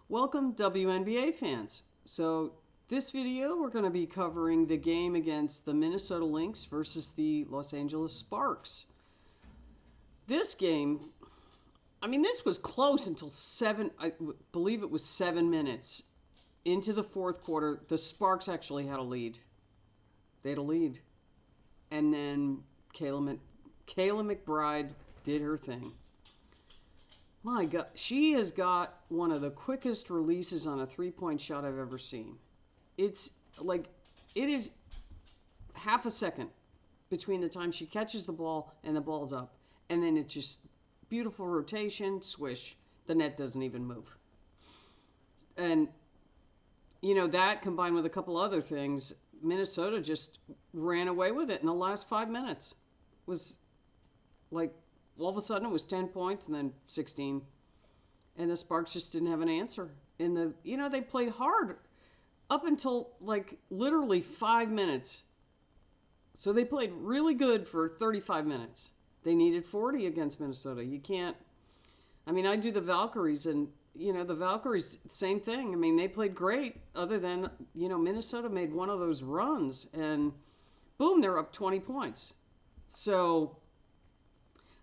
Welcome WNBA fans. So this video we're going to be covering the game against the Minnesota Lynx versus the Los Angeles Sparks. This game, this was close until I believe it was 7 minutes into the fourth quarter. The Sparks actually had a lead. They had a lead. And then Kayla McBride did her thing. My God, she has got one of the quickest releases on a three-point shot I've ever seen. It is half a second between the time she catches the ball and the ball's up. And then it just, beautiful rotation, swish. The net doesn't even move. And, that combined with a couple other things, Minnesota just ran away with it in the last 5 minutes. It was like, all of a sudden it was 10 points and then 16. And the Sparks just didn't have an answer. They played hard up until literally 5 minutes. So they played really good for 35 minutes. They needed 40 against Minnesota. You can't, I do the Valkyries and, the Valkyries, same thing. They played great other than, Minnesota made one of those runs and boom, they're up 20 points. So,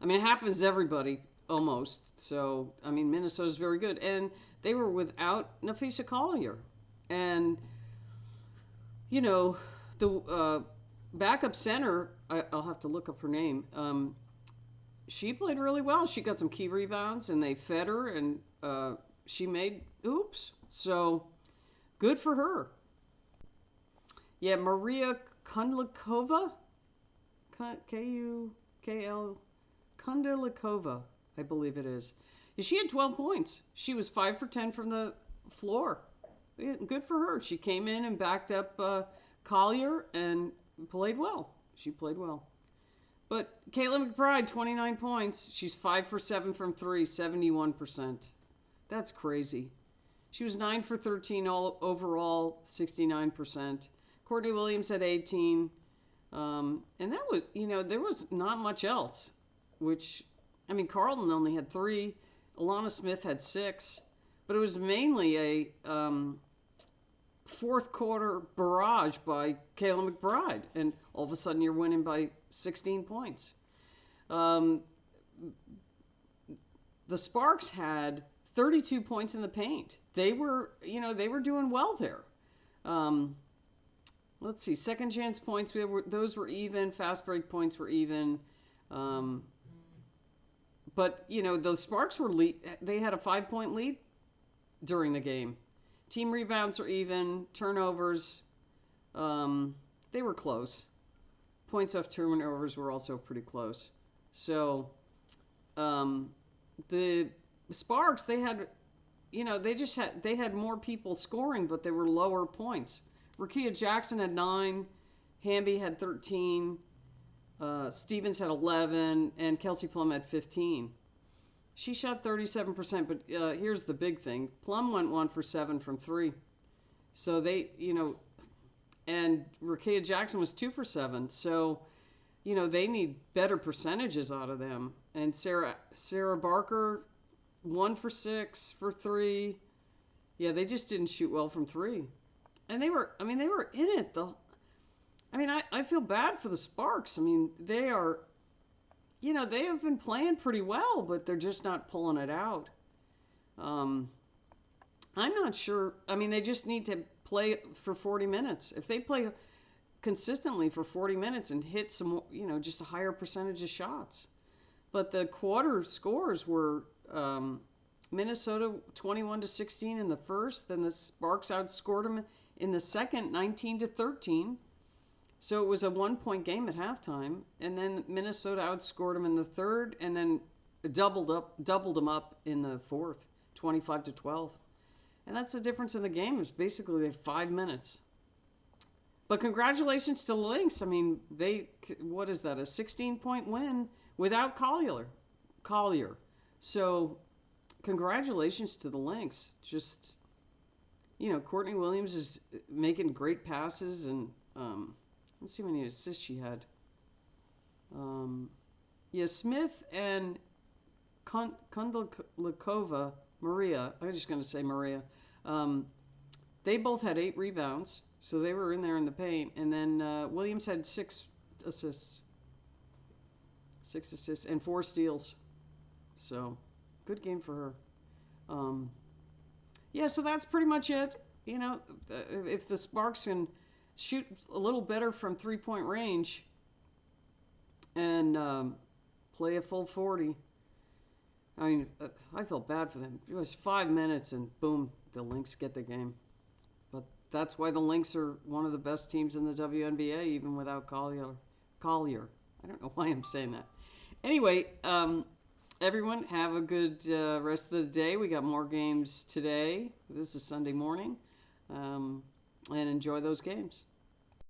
it happens to everybody almost. So, Minnesota's very good. And they were without Napheesa Collier. And, the backup center, I'll have to look up her name. She played really well. She got some key rebounds and they fed her and she made oops. So, good for her. Yeah, Maria Kundlikova, K-U-K-L, Kundalikova, I believe it is. She had 12 points. She was 5 for 10 from the floor. Good for her. She came in and backed up Collier and played well. She played well. But Kayla McBride, 29 points. She's 5 for 7 from 3, 71%. That's crazy. She was 9 for 13 overall, 69%. Courtney Williams had 18. And that was, there was not much else. Which, Carlton only had 3. Alana Smith had 6. But it was mainly a fourth quarter barrage by Kayla McBride. And all of a sudden you're winning by 16 points. The Sparks had 32 points in the paint. They were doing well there. Let's see, second chance points, those were even. Fast break points were even. But, the Sparks they had a 5-point lead during the game. Team rebounds were even. Turnovers, they were close. Points off turnovers were also pretty close. So, the Sparks, they had, they had more people scoring, but they were lower points. Rakia Jackson had 9. Hamby had 13. Stevens had 11, and Kelsey Plum had 15. She shot 37%, but here's the big thing. Plum went 1 for 7 from 3. So they, and Rakia Jackson was 2 for 7. So, they need better percentages out of them. And Sarah Barker, 1 for 6 for 3. Yeah, they just didn't shoot well from 3. And they were in it. I feel bad for the Sparks. They are, they have been playing pretty well, but they're just not pulling it out. I'm not sure. They just need to play for 40 minutes. If they play consistently for 40 minutes and hit some, just a higher percentage of shots. But the quarter scores were Minnesota 21-16 in the first. Then the Sparks outscored them in the second, 19-13. So it was a 1-point game at halftime, and then Minnesota outscored them in the third, and then doubled them up in the fourth, 25-12. And that's the difference in the game. It was basically 5 minutes. But congratulations to the Lynx. What is that? A 16-point win without Collier. So congratulations to the Lynx. Just, Courtney Williams is making great passes and. Let's see how many assists she had. Smith and Kundlikova Maria. I was just going to say Maria. They both had 8 rebounds, so they were in there in the paint. And then Williams had 6 assists. 6 assists and 4 steals. So, good game for her. Yeah, so that's pretty much it. You know, if the Sparks can shoot a little better from 3-point range and play a full 40, I mean, I felt bad for them. It was 5 minutes and boom, the Lynx get the game. But that's why the Lynx are one of the best teams in the WNBA, even without Collier. I don't know why I'm saying that. Anyway, everyone, have a good rest of the day. We got more games today. This is Sunday morning. And enjoy those games.